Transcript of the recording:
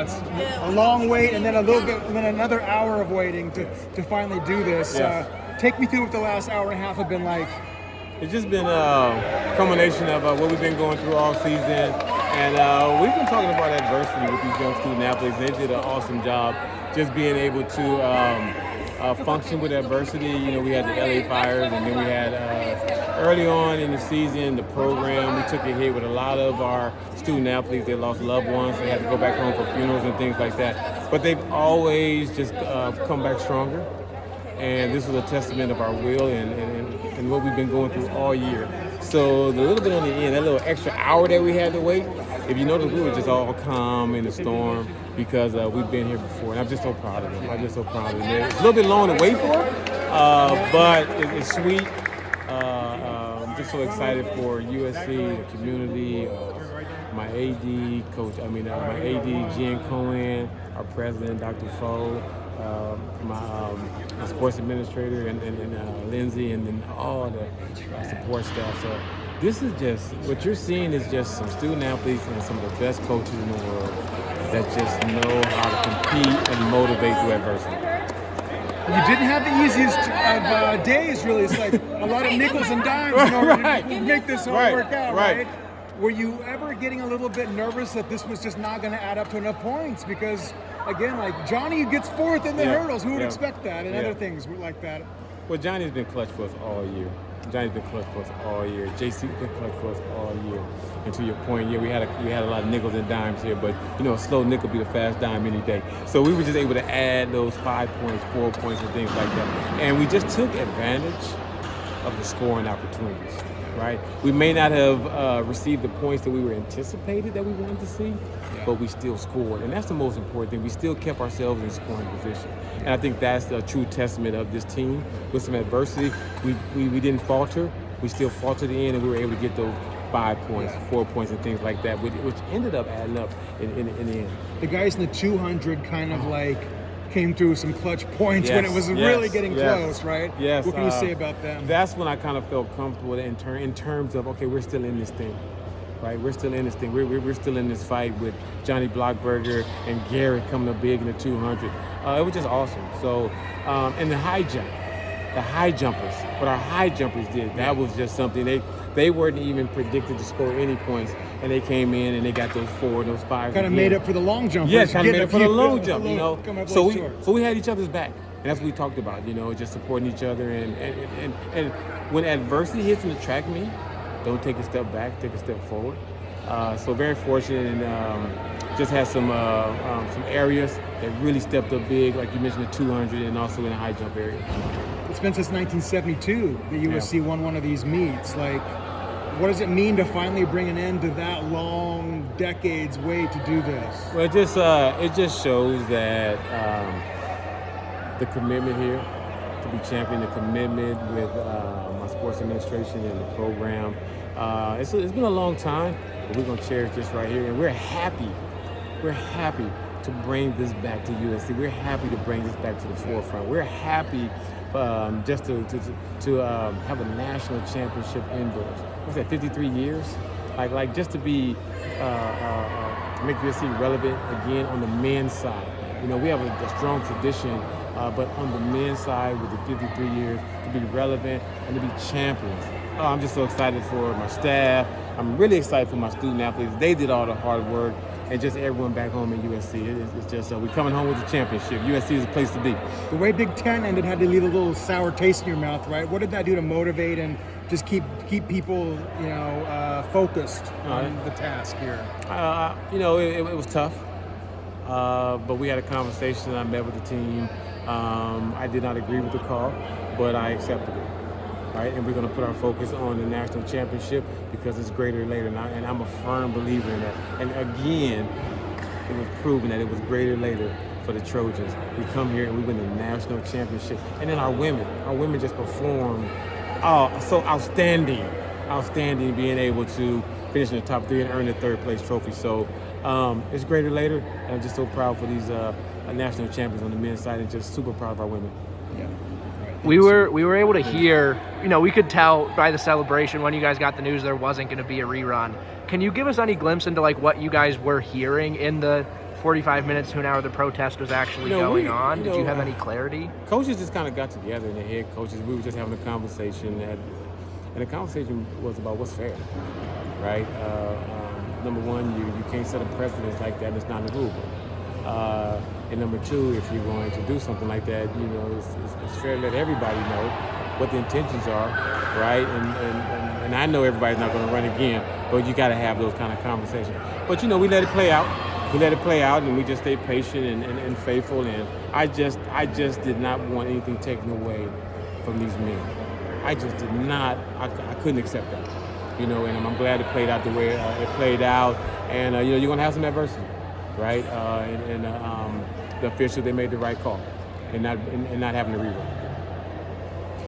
it's a long wait and then a little bit, and then another hour of waiting to finally do this. Yes. Take me through what the last hour and a half have been like. It's just been a culmination of what we've been going through all season. And we've been talking about adversity with these young student athletes. They did an awesome job just being able to function with adversity. You know, we had the LA Fires, and then we had early on in the season, the program, we took a hit with a lot of our student athletes. They lost loved ones. They had to go back home for funerals and things like that. But they've always just come back stronger. And this was a testament of our will and what we've been going through all year. So the little bit on the end, that little extra hour that we had to wait, if you notice, we were just all calm in the storm because we've been here before. And I'm just so proud of them. I'm just so proud of them. It's a little bit long to wait for, but it's sweet. I'm just so excited for USC, the community, my AD, my AD, Jen Cohen, our president, Dr. Foe, my sports administrator, and Lindsay, and then all the support staff. So this is just, what you're seeing is just some student athletes and some of the best coaches in the world that just know how to compete and motivate through adversity. You didn't have the easiest of days, really. It's like a lot of nickels and dimes in order to make this all work out, right? Were you ever getting a little bit nervous that this was just not going to add up to enough points? Because, again, like Johnny gets fourth in the hurdles. Who would expect that? And other things like that. Well, Johnny's been clutch for us all year. Johnny's been clutch for us all year. JC's been clutch for us all year. And to your point, we had a lot of nickels and dimes here, but a slow nickel be the fast dime any day. So we were just able to add those 5 points, 4 points, and things like that. And we just took advantage of the scoring opportunities. Right? We may not have received the points that we were anticipated that we wanted to see, but we still scored. And that's the most important thing. We still kept ourselves in scoring position. And I think that's a true testament of this team. With some adversity, we didn't falter. We still fought to the end, and we were able to get those 5 points, 4 points, and things like that, which ended up adding up in the end. The guys in the 200 kind of came through some clutch points when it was really getting close, right? Yes. What can you say about them? That's when I kind of felt comfortable in terms of, okay, we're still in this thing, right? We're still in this thing. We're still in this fight with Johnny Blockberger and Garrett coming up big in the 200. It was just awesome. So, and the high jumpers, what our high jumpers did, that was just something. They weren't even predicted to score any points, and they came in and they got those 4 and those 5. Kind of made up for the long jump. Yes, kind of made up for the long jump, So we had each other's back, and that's what we talked about, just supporting each other. And when adversity hits in the track meet, don't take a step back, take a step forward. So very fortunate, and just had some areas that really stepped up big, like you mentioned, the 200, and also in the high jump area. It's been since 1972 that USC won one of these meets. Like, what does it mean to finally bring an end to that long decades wait to do this? Well, it just shows that the commitment here to be champion, the commitment with my sports administration and the program. It's been a long time, but we're gonna cherish this right here, and we're happy to bring this back to USC. We're happy to bring this back to the forefront. We're happy just to have a national championship indoors. What's that, 53 years? Like just to be make USC relevant again on the men's side. We have a strong tradition, but on the men's side with the 53 years, to be relevant and to be champions. I'm just so excited for my staff. I'm really excited for my student athletes. They did all the hard work, and just everyone back home in USC. It's just we're coming home with the championship. USC is a place to be. The way Big Ten ended had to leave a little sour taste in your mouth, right? What did that do to motivate and just keep people, focused on the task here? It was tough, but we had a conversation, and I met with the team. I did not agree with the call, but I accepted it. Right, and we're going to put our focus on the national championship because it's greater later now, and I'm a firm believer in that. And again, it was proven that it was greater later for the Trojans. We come here and we win the national championship, and then our women just performed so outstanding, being able to finish in the top 3 and earn the 3rd place trophy. So it's greater later, and I'm just so proud for these national champions on the men's side, and just super proud of our women. Yeah. We were able to hear, we could tell by the celebration when you guys got the news there wasn't going to be a rerun. Can you give us any glimpse into what you guys were hearing in the 45 minutes to an hour the protest was actually going on? Did you have any clarity? Coaches just kind of got together, and the head coaches, we were just having a conversation, and the conversation was about what's fair, right? Number one, you can't set a precedent like that, and it's not in the rule book. And number two, if you're going to do something like that, it's fair to let everybody know what the intentions are, right? And I know everybody's not going to run again, but you got to have those kind of conversations. But we let it play out. We let it play out, and we just stayed patient and faithful. And I just did not want anything taken away from these men. I just did not. I couldn't accept that, and I'm glad it played out the way it played out. And you're going to have some adversity, right? The officials, they made the right call, and not having to rerun.